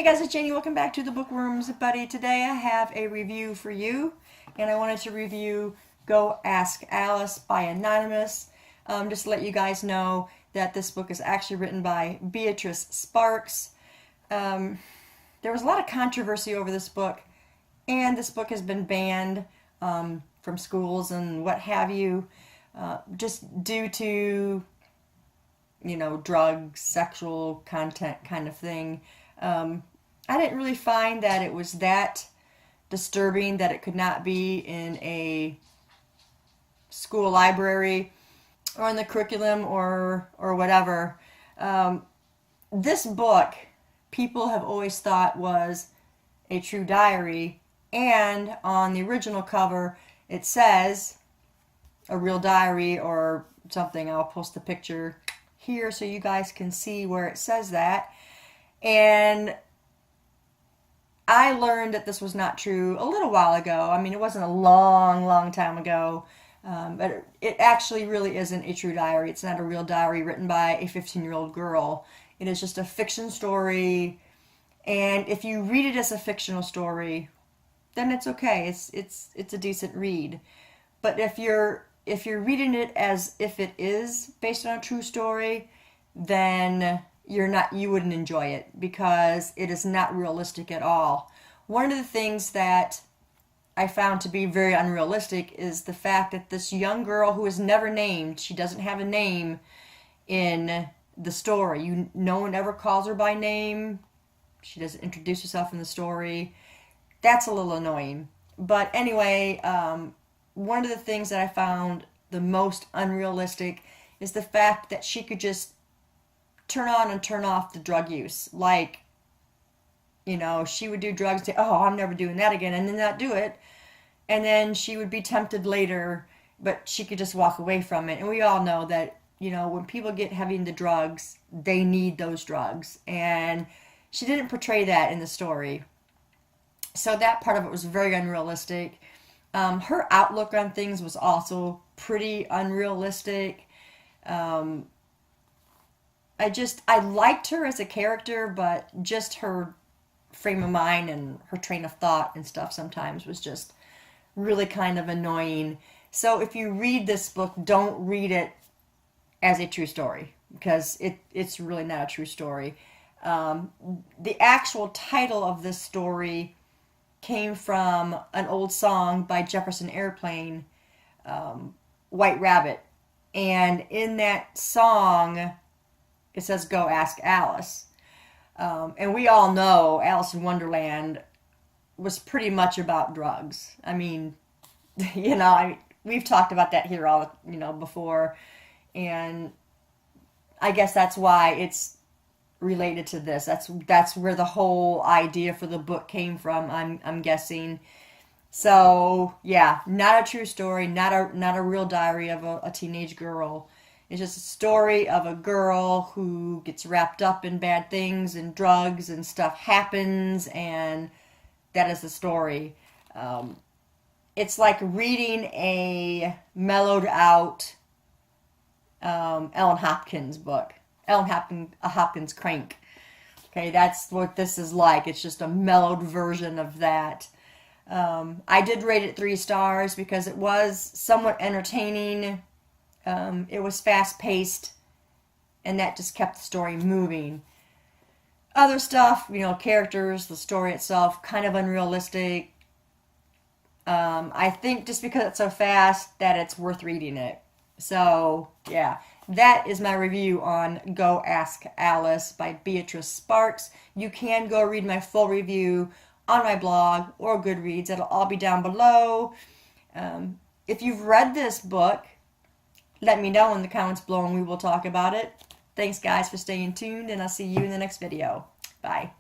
guys, it's Janie. Welcome back to the Bookworms Buddy. Today I have a review for you, and I wanted to review Go Ask Alice by Anonymous. Just to let you guys know that this book is actually written by Beatrice Sparks. There was a lot of controversy over this book, and this book has been banned from schools and what have you, just due to, drugs, sexual content kind of thing. I didn't really find that it was that disturbing that it could not be in a school library or in the curriculum or whatever. This book, people have always thought was a true diary, and on the original cover it says a real diary or something. I'll post the picture here so you guys can see where it says that. And I learned that this was not true a little while ago. I mean, it wasn't a long time ago, but it actually really isn't a true diary. It's not a real diary written by a 15-year-old girl. It is just a fiction story, and if you read it as a fictional story, then it's okay. It's a decent read. But if you're reading it as if it is based on a true story, then you wouldn't enjoy it, because it is not realistic at all. One of the things that I found to be very unrealistic is the fact that this young girl, who is never named, she doesn't have a name in the story. No one ever calls her by name. She doesn't introduce herself in the story. That's a little annoying. But anyway, one of the things that I found the most unrealistic is the fact that she could just turn on and turn off the drug use. Like, she would do drugs and say, oh, I'm never doing that again, and then not do it. And then she would be tempted later, but she could just walk away from it. And we all know that, when people get heavy into drugs, they need those drugs. And she didn't portray that in the story. So that part of it was very unrealistic. Her outlook on things was also pretty unrealistic. I liked her as a character, but just her frame of mind and her train of thought and stuff sometimes was just really kind of annoying. So if you read this book, don't read it as a true story, because it's really not a true story. The actual title of this story came from an old song by Jefferson Airplane, White Rabbit. And in that song, it says, Go Ask Alice. And we all know Alice in Wonderland was pretty much about drugs. I mean, we've talked about that here all, before. And I guess that's why it's related to this. That's where the whole idea for the book came from, I'm guessing. So, yeah, not a true story, not a real diary of a teenage girl. It's just a story of a girl who gets wrapped up in bad things and drugs, and stuff happens, and that is the story. It's like reading a mellowed out Ellen Hopkins book. Hopkins Crank. Okay, that's what this is like. It's just a mellowed version of that. I did rate it 3 stars because it was somewhat entertaining. It was fast-paced, and that just kept the story moving. Other stuff, characters, the story itself, kind of unrealistic. I think just because it's so fast that it's worth reading it. So, yeah, that is my review on Go Ask Alice by Beatrice Sparks. You can go read my full review on my blog or Goodreads. It'll all be down below. If you've read this book, let me know in the comments below and we will talk about it. Thanks, guys, for staying tuned, and I'll see you in the next video. Bye.